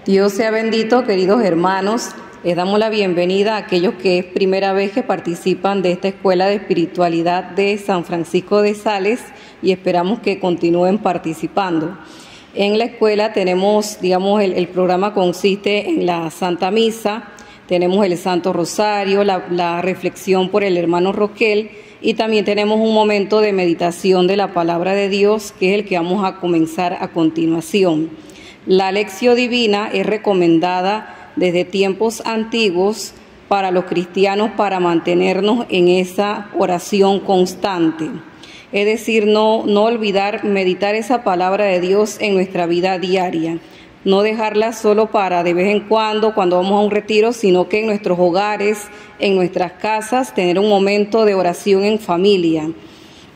Dios sea bendito, queridos hermanos. Les damos la bienvenida a aquellos que es primera vez que participan de esta Escuela de Espiritualidad de San Francisco de Sales y esperamos que continúen participando. En la escuela tenemos, el programa consiste en la Santa Misa, tenemos el Santo Rosario, la reflexión por el hermano Roquel y también tenemos un momento de meditación de la Palabra de Dios, que es el que vamos a comenzar a continuación. La lección divina es recomendada desde tiempos antiguos para los cristianos para mantenernos en esa oración constante. Es decir, no olvidar meditar esa palabra de Dios en nuestra vida diaria. No dejarla solo para de vez en cuando vamos a un retiro, sino que en nuestros hogares, en nuestras casas, tener un momento de oración en familia,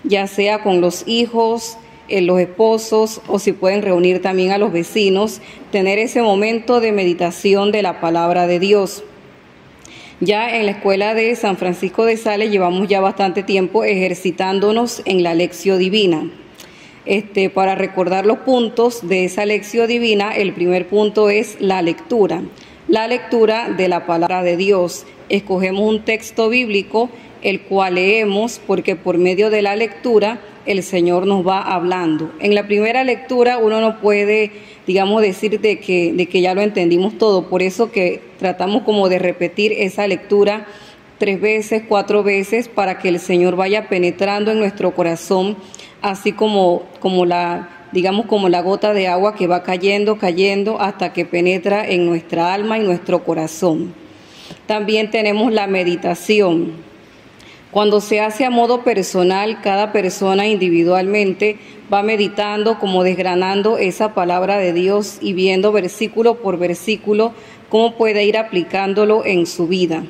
ya sea con los hijos, los esposos, o si pueden reunir también a los vecinos, tener ese momento de meditación de la palabra de Dios. Ya en la escuela de San Francisco de Sales llevamos ya bastante tiempo ejercitándonos en la lección divina. Para recordar los puntos de esa lección divina, el primer punto es la lectura de la palabra de Dios. Escogemos un texto bíblico, el cual leemos, porque por medio de la lectura el Señor nos va hablando. En la primera lectura uno no puede, decir de que ya lo entendimos todo, por eso que tratamos como de repetir esa lectura 3 veces, 4 veces, para que el Señor vaya penetrando en nuestro corazón, así como la gota de agua que va cayendo hasta que penetra en nuestra alma y nuestro corazón. También tenemos la meditación. Cuando se hace a modo personal, cada persona individualmente va meditando, como desgranando esa palabra de Dios y viendo versículo por versículo cómo puede ir aplicándolo en su vida.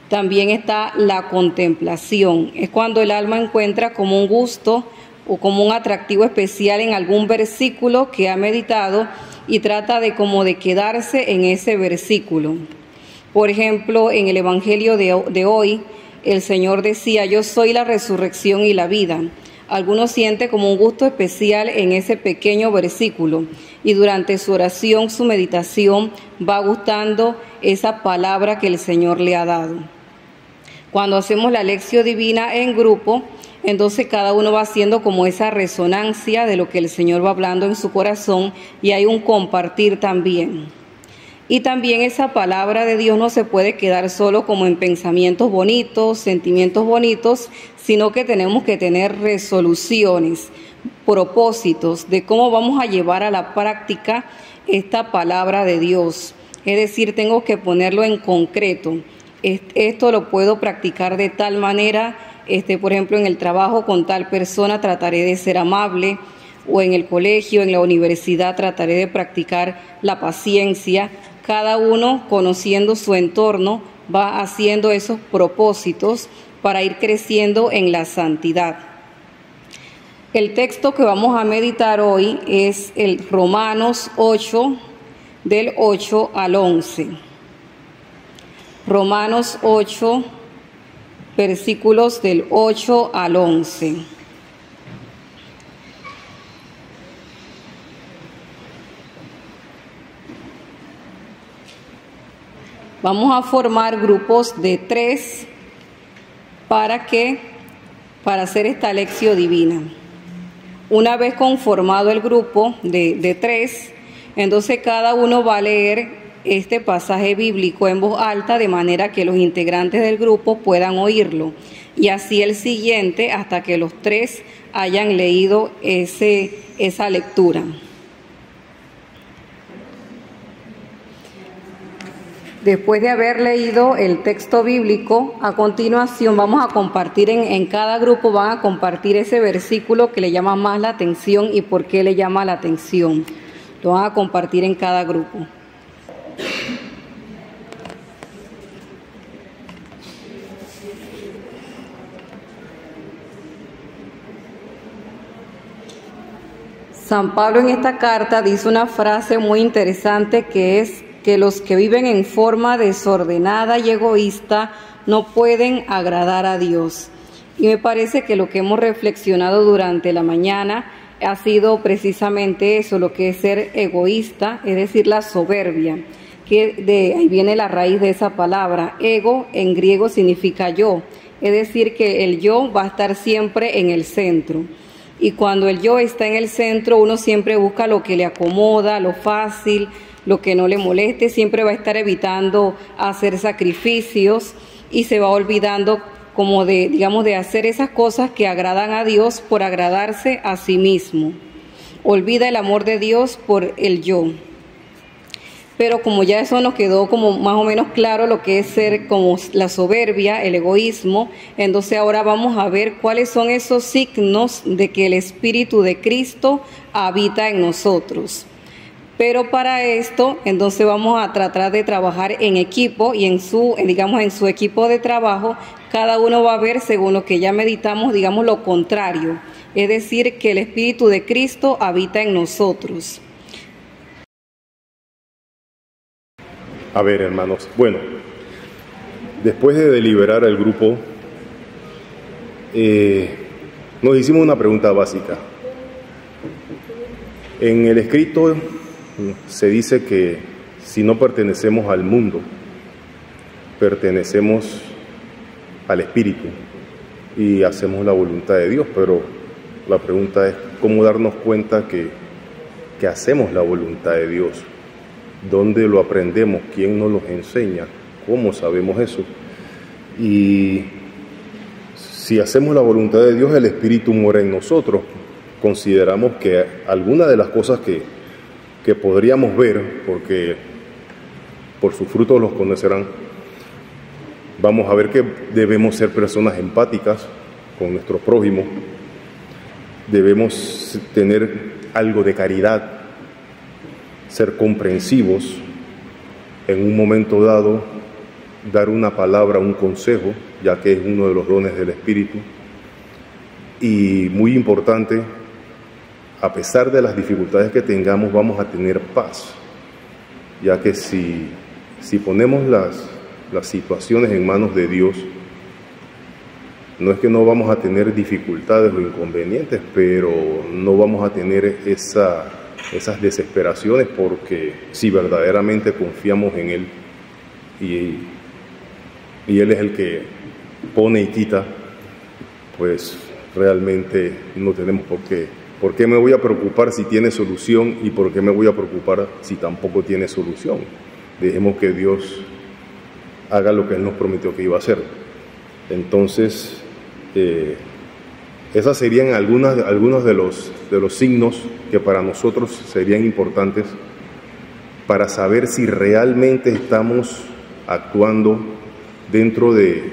También está la contemplación. Es cuando el alma encuentra como un gusto o como un atractivo especial en algún versículo que ha meditado y trata de quedarse en ese versículo. Por ejemplo, en el Evangelio de hoy, el Señor decía: yo soy la resurrección y la vida. Algunos sienten como un gusto especial en ese pequeño versículo y durante su oración, su meditación, va gustando esa palabra que el Señor le ha dado. Cuando hacemos la lección divina en grupo, entonces cada uno va haciendo como esa resonancia de lo que el Señor va hablando en su corazón y hay un compartir también. Y también esa palabra de Dios no se puede quedar solo como en pensamientos bonitos, sentimientos bonitos, sino que tenemos que tener resoluciones, propósitos de cómo vamos a llevar a la práctica esta palabra de Dios. Es decir, tengo que ponerlo en concreto. Esto lo puedo practicar de tal manera, por ejemplo, en el trabajo con tal persona trataré de ser amable, o en el colegio, en la universidad trataré de practicar la paciencia. Cada uno, conociendo su entorno, va haciendo esos propósitos para ir creciendo en la santidad. El texto que vamos a meditar hoy es el Romanos 8, del 8 al 11. Romanos 8, versículos del 8 al 11. Vamos a formar grupos de 3 para hacer esta lección divina. Una vez conformado el grupo de 3, entonces cada uno va a leer este pasaje bíblico en voz alta de manera que los integrantes del grupo puedan oírlo. Y así el siguiente hasta que los 3 hayan leído esa lectura. Después de haber leído el texto bíblico, a continuación vamos a compartir en cada grupo, van a compartir ese versículo que le llama más la atención y por qué le llama la atención. Lo van a compartir en cada grupo. San Pablo en esta carta dice una frase muy interesante que es que los que viven en forma desordenada y egoísta no pueden agradar a Dios. Y me parece que lo que hemos reflexionado durante la mañana ha sido precisamente eso, lo que es ser egoísta, es decir, la soberbia, que de ahí viene la raíz de esa palabra. Ego en griego significa yo, es decir, que el yo va a estar siempre en el centro. Y cuando el yo está en el centro, uno siempre busca lo que le acomoda, lo fácil, lo que no le moleste, siempre va a estar evitando hacer sacrificios y se va olvidando como de, digamos, de hacer esas cosas que agradan a Dios por agradarse a sí mismo. Olvida el amor de Dios por el yo. Pero como ya eso nos quedó como más o menos claro lo que es ser como la soberbia, el egoísmo, entonces ahora vamos a ver cuáles son esos signos de que el Espíritu de Cristo habita en nosotros. Pero para esto, entonces vamos a tratar de trabajar en equipo y en su equipo de trabajo, cada uno va a ver según lo que ya meditamos, digamos lo contrario, es decir, que el Espíritu de Cristo habita en nosotros. A ver, hermanos, bueno, después de deliberar el grupo, nos hicimos una pregunta básica. En el escrito se dice que si no pertenecemos al mundo, pertenecemos al Espíritu y hacemos la voluntad de Dios, pero la pregunta es cómo darnos cuenta que hacemos la voluntad de Dios. ¿Dónde lo aprendemos? ¿Quién nos lo enseña? ¿Cómo sabemos eso? Y si hacemos la voluntad de Dios, el Espíritu mora en nosotros. Consideramos que algunas de las cosas que podríamos ver, porque por sus frutos los conocerán, vamos a ver que debemos ser personas empáticas con nuestro prójimo, debemos tener algo de caridad, ser comprensivos, en un momento dado dar una palabra, un consejo, ya que es uno de los dones del Espíritu. Y muy importante, a pesar de las dificultades que tengamos, vamos a tener paz, ya que si ponemos las situaciones en manos de Dios, no es que no vamos a tener dificultades o inconvenientes, pero no vamos a tener esas desesperaciones, porque si verdaderamente confiamos en Él y Él es el que pone y quita, pues realmente no tenemos por qué. ¿Por qué me voy a preocupar si tiene solución y por qué me voy a preocupar si tampoco tiene solución? Dejemos que Dios haga lo que Él nos prometió que iba a hacer. Entonces, esas serían algunos de los signos que para nosotros serían importantes para saber si realmente estamos actuando dentro de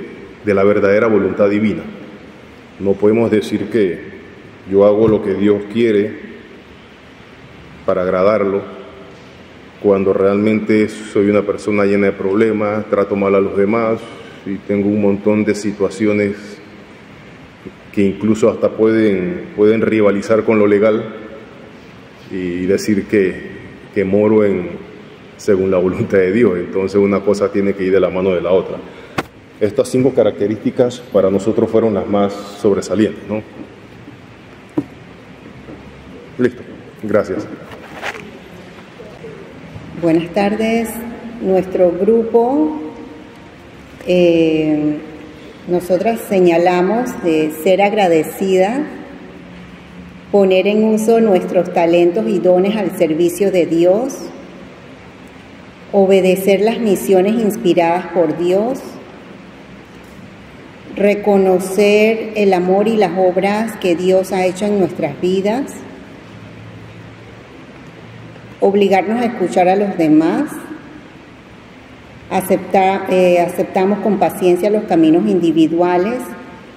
la verdadera voluntad divina. No podemos decir que yo hago lo que Dios quiere para agradarlo, cuando realmente soy una persona llena de problemas, trato mal a los demás y tengo un montón de situaciones que incluso hasta pueden rivalizar con lo legal y decir que moro según la voluntad de Dios. Entonces una cosa tiene que ir de la mano de la otra. Estas 5 características para nosotros fueron las más sobresalientes, ¿no? Listo, gracias. Buenas tardes. Nuestro grupo, nosotras señalamos de ser agradecida, poner en uso nuestros talentos y dones al servicio de Dios, obedecer las misiones inspiradas por Dios, reconocer el amor y las obras que Dios ha hecho en nuestras vidas, obligarnos a escuchar a los demás, aceptamos con paciencia los caminos individuales,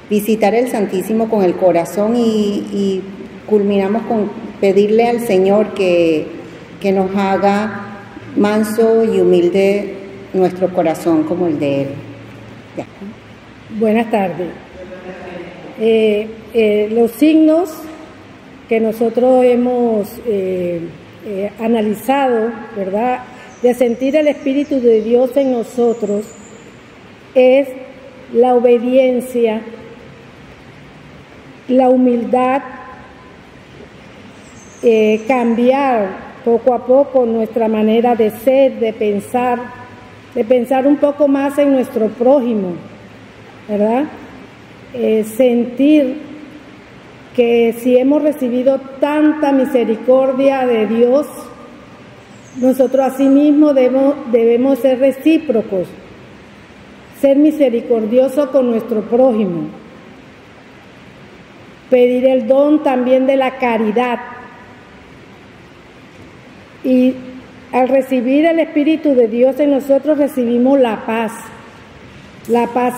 visitar el Santísimo con el corazón y culminamos con pedirle al Señor que nos haga manso y humilde nuestro corazón como el de Él. Ya. Buenas tardes. Los signos que nosotros hemos analizado, ¿verdad?, de sentir el Espíritu de Dios en nosotros, es la obediencia, la humildad, cambiar poco a poco nuestra manera de ser, de pensar un poco más en nuestro prójimo, ¿verdad? Sentir que si hemos recibido tanta misericordia de Dios, nosotros asimismo debemos ser recíprocos, ser misericordiosos con nuestro prójimo, pedir el don también de la caridad. Y al recibir el Espíritu de Dios en nosotros recibimos la paz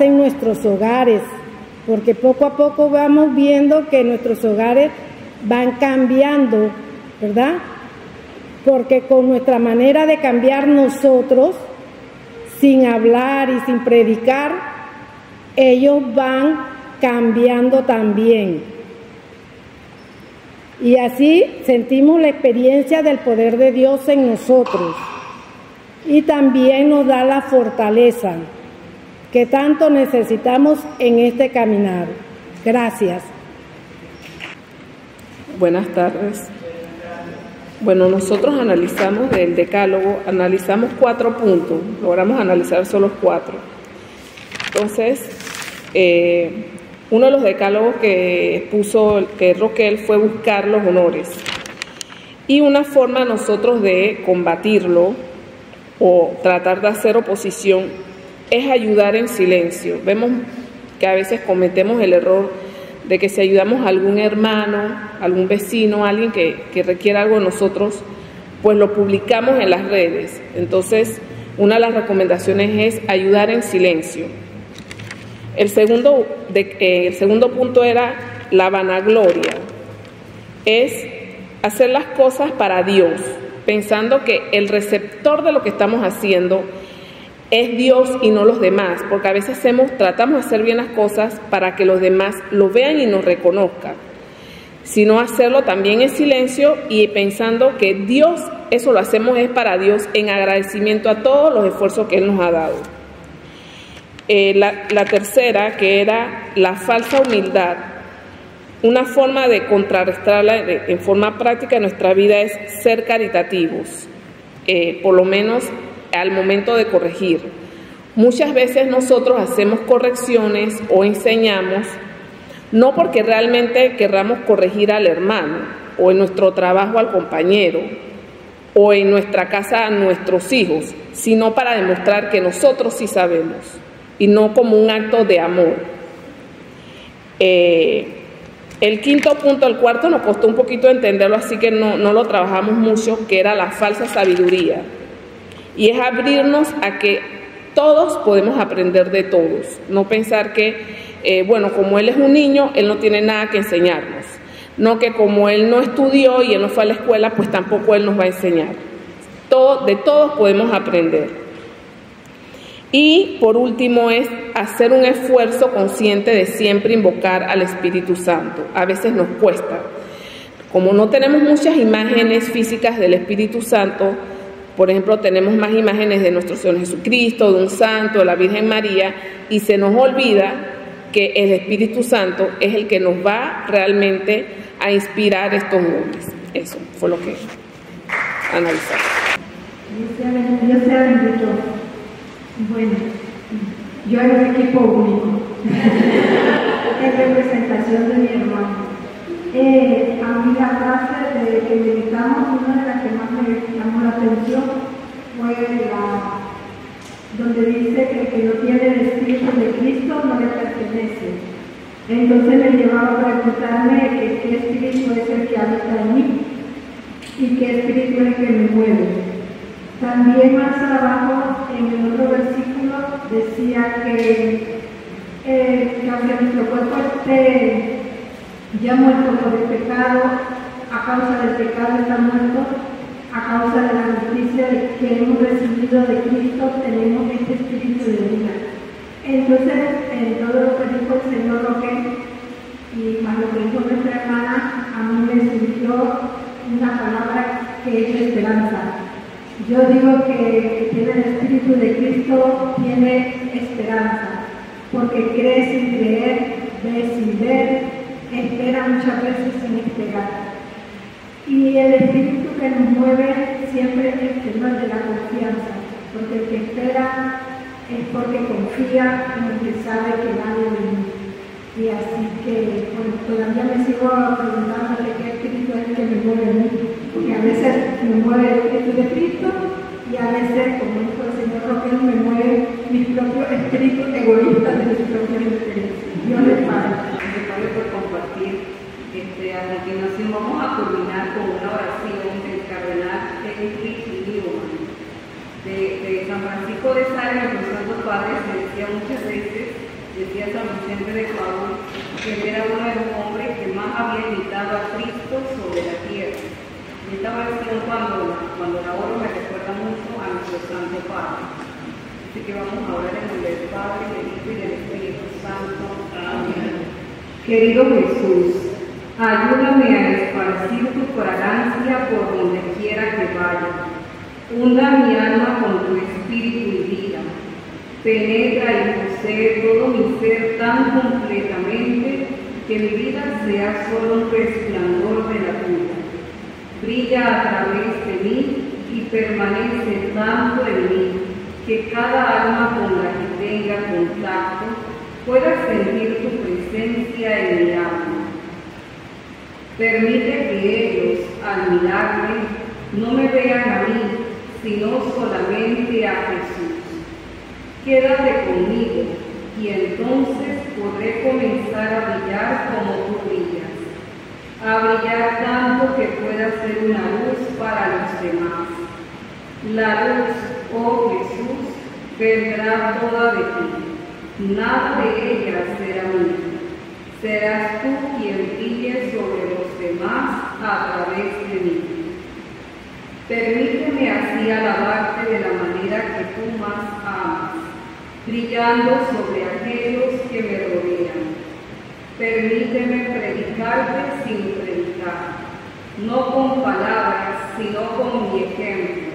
en nuestros hogares, porque poco a poco vamos viendo que nuestros hogares van cambiando, ¿verdad? Porque con nuestra manera de cambiar nosotros, sin hablar y sin predicar, ellos van cambiando también. Y así sentimos la experiencia del poder de Dios en nosotros. Y también nos da la fortaleza que tanto necesitamos en este caminar. Gracias. Buenas tardes. Bueno, nosotros analizamos del decálogo, analizamos 4 puntos, logramos analizar solo 4. Entonces, uno de los decálogos que puso Roquel fue buscar los honores. Y una forma nosotros de combatirlo o tratar de hacer oposición es ayudar en silencio. Vemos que a veces cometemos el error de que si ayudamos a algún hermano, algún vecino, alguien que requiera algo de nosotros, pues lo publicamos en las redes. Entonces, una de las recomendaciones es ayudar en silencio. El segundo punto era la vanagloria. Es hacer las cosas para Dios, pensando que el receptor de lo que estamos haciendo es Dios y no los demás, porque a veces tratamos de hacer bien las cosas para que los demás lo vean y nos reconozcan, sino hacerlo también en silencio y pensando que Dios, eso lo hacemos es para Dios en agradecimiento a todos los esfuerzos que Él nos ha dado. La tercera, que era la falsa humildad, una forma de contrarrestarla en forma práctica en nuestra vida es ser caritativos, por lo menos al momento de corregir. Muchas veces nosotros hacemos correcciones o enseñamos no porque realmente querramos corregir al hermano o en nuestro trabajo al compañero o en nuestra casa a nuestros hijos, sino para demostrar que nosotros sí sabemos y no como un acto de amor. El quinto punto, el cuarto, nos costó un poquito entenderlo, así que no lo trabajamos mucho, que era la falsa sabiduría. Y es abrirnos a que todos podemos aprender de todos. No pensar que, como él es un niño, él no tiene nada que enseñarnos. No que como él no estudió y él no fue a la escuela, pues tampoco él nos va a enseñar. De todos podemos aprender. Y por último es hacer un esfuerzo consciente de siempre invocar al Espíritu Santo. A veces nos cuesta. Como no tenemos muchas imágenes físicas del Espíritu Santo, por ejemplo, tenemos más imágenes de nuestro Señor Jesucristo, de un santo, de la Virgen María, y se nos olvida que el Espíritu Santo es el que nos va realmente a inspirar estos dones. Eso fue lo que analizamos. Dios sea bendito. Bueno, yo era un equipo único, en representación de mi hermano. A mí la frase de que meditamos, una de las que más me llamó la atención fue donde dice que el que no tiene el Espíritu de Cristo no le pertenece. Entonces me llevaba a preguntarme qué espíritu es el que habita en mí y qué espíritu es el que me mueve. También más abajo, en el otro versículo, decía que aunque nuestro cuerpo esté ya muerto por el pecado, a causa del pecado está muerto, a causa de la justicia que hemos recibido de Cristo, tenemos este espíritu de vida. Entonces, en todo lo que dijo el Señor Roque y más lo que dijo nuestra hermana, a mí me surgió una palabra que es esperanza. Yo digo que tiene el Espíritu de Cristo, tiene esperanza, porque cree sin creer, ve sin ver, espera muchas veces sin esperar. Y el espíritu que nos mueve siempre es el de la confianza, porque el que espera es porque confía en el que sabe que va a venir. Y así que bueno, todavía me sigo preguntándole qué espíritu es el que me mueve a mí, porque a veces me mueve el espíritu de Cristo y a veces, como dijo el señor Roquel, me mueve mis propios espíritus egoístas de mis propios intereses. Dios les pague. Gracias por compartir. A continuación vamos a culminar con una oración del cardenal Enrique Newman. De San Francisco de Sales, los santos padres se decía muchas veces, decía San Vicente de Paúl, que era uno de los hombres que más había imitado a Cristo sobre la tierra. Y esta oración cuando la oro me recuerda mucho a nuestro Santo Padre. Así que vamos a orar en nombre del Padre, del Hijo y del Espíritu Santo. Amén. Querido Jesús, ayúdame a esparcir tu fragancia por donde quiera que vaya. Hunda mi alma con tu espíritu y vida. Penetra y posee todo mi ser tan completamente que mi vida sea solo un resplandor de la tuya. Brilla a través de mí y permanece tanto en mí que cada alma con la que tenga contacto pueda sentir tu presencia en mi alma. Permite que ellos, al mirarme, no me vean a mí, sino solamente a Jesús. Quédate conmigo y entonces podré comenzar a brillar como tú brillas, a brillar tanto que pueda ser una luz para los demás. La luz, oh Jesús, vendrá toda de ti, nada de ella será mía. Serás tú quien brille sobre los demás a través de mí. Permíteme así alabarte de la manera que tú más amas, brillando sobre aquellos que me rodean. Permíteme predicarte sin predicar, no con palabras, sino con mi ejemplo,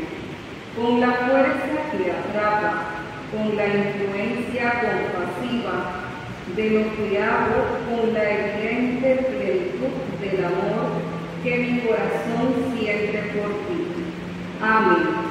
con la fuerza que atrapa, con la influencia compasiva de lo que hago, con la evidente plenitud del amor que mi corazón siente por ti. Amén.